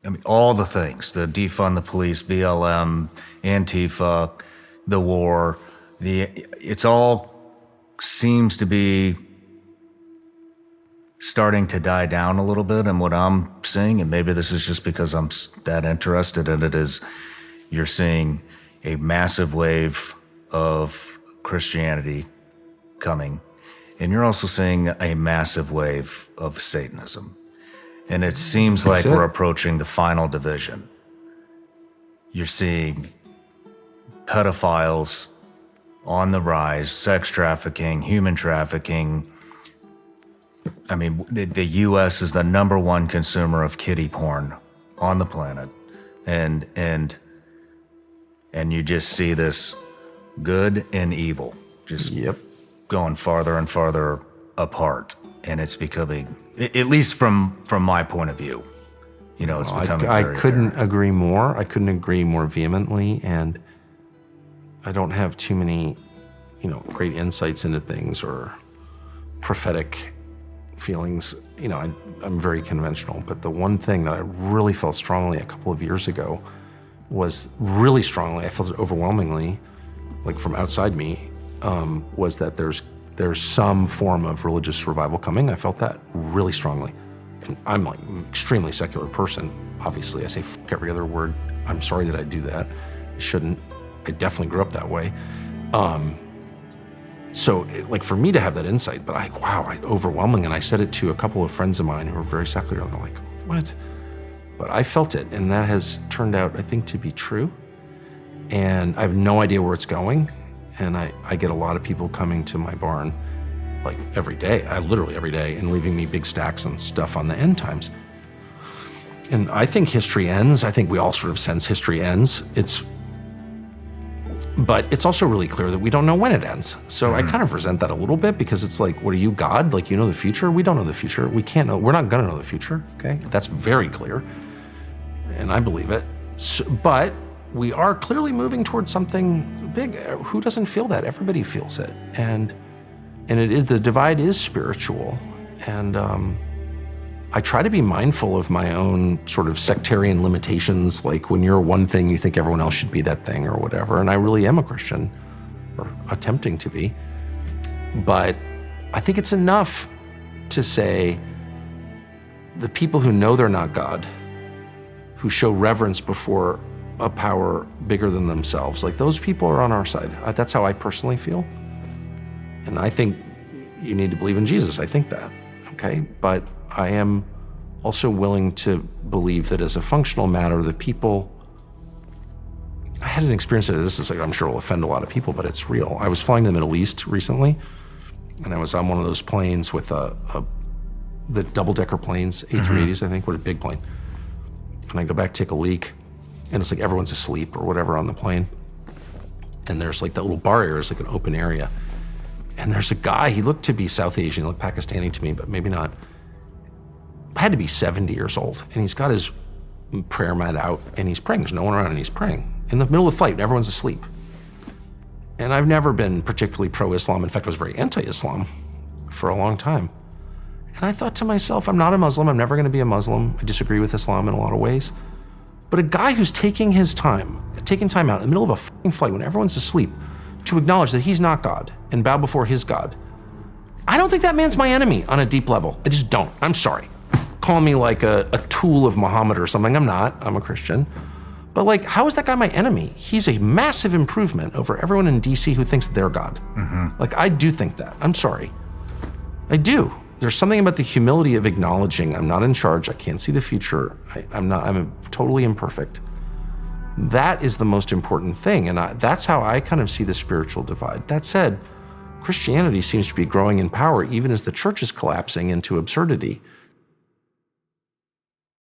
I mean, all the things, the defund the police, BLM, Antifa, the war, it's all seems to be starting to die down a little bit. And what I'm seeing, and maybe this is just because I'm that interested in it, is you're seeing a massive wave of Christianity coming. And you're also seeing a massive wave of Satanism. And it seems like we're approaching the final division. You're seeing pedophiles on the rise, sex trafficking, human trafficking. I mean, the U.S. is the #1 consumer of kiddie porn on the planet. And you just see this good and evil just going farther and farther apart. And it's becoming, at least from my point of view, it's becoming I couldn't agree more. I couldn't agree more vehemently. And I don't have too many, great insights into things or prophetic feelings. I'm very conventional. But the one thing that I really felt strongly a couple of years ago was really strongly, I felt it overwhelmingly, like from outside me, was that there's some form of religious revival coming. I felt that really strongly. And I'm like an extremely secular person. Obviously, I say fuck every other word. I'm sorry that I do that. I shouldn't. I definitely grew up that way. So for me to have that insight, but overwhelming. And I said it to a couple of friends of mine who are very secular. They're like, what? But I felt it. And that has turned out, I think, to be true. And I have no idea where it's going. And I get a lot of people coming to my barn like every day, literally every day, and leaving me big stacks and stuff on the end times. And I think history ends. I think we all sort of sense history ends. But it's also really clear that we don't know when it ends. So I kind of resent that a little bit, because it's like, what are you, God? Like, you know the future? We don't know the future. We can't know. We're not going to know the future, okay? That's very clear. And I believe it. But we are clearly moving towards something big. Who doesn't feel that? Everybody feels it. And the divide is spiritual. And I try to be mindful of my own sort of sectarian limitations. Like when you're one thing, you think everyone else should be that thing or whatever. And I really am a Christian, or attempting to be. But I think it's enough to say the people who know they're not God, who show reverence before a power bigger than themselves, like those people are on our side. That's how I personally feel. And I think you need to believe in Jesus. I think that, okay? But I am also willing to believe that as a functional matter, the people, I had an experience of this, is like, I'm sure will offend a lot of people, but it's real. I was flying to the Middle East recently, and I was on one of those planes with the double-decker planes, A380s, I think, what a big plane. And I go back, take a leak, and it's like everyone's asleep or whatever on the plane. And there's like that little bar area is like an open area. And there's a guy, he looked to be South Asian, he looked Pakistani to me, but maybe not. Had to be 70 years old. And he's got his prayer mat out and he's praying. There's no one around and he's praying. In the middle of the flight, and everyone's asleep. And I've never been particularly pro-Islam. In fact, I was very anti-Islam for a long time. And I thought to myself, I'm not a Muslim. I'm never going to be a Muslim. I disagree with Islam in a lot of ways. But a guy who's taking time out in the middle of a fucking flight when everyone's asleep to acknowledge that he's not God and bow before his God. I don't think that man's my enemy on a deep level. I just don't. I'm sorry. Call me like a tool of Muhammad or something. I'm not. I'm a Christian. But like, how is that guy my enemy? He's a massive improvement over everyone in DC who thinks they're God. Like, I do think that. I'm sorry. I do. There's something about the humility of acknowledging I'm not in charge. I can't see the future. I'm totally imperfect. That is the most important thing. And that's how I kind of see the spiritual divide. That said, Christianity seems to be growing in power even as the church is collapsing into absurdity.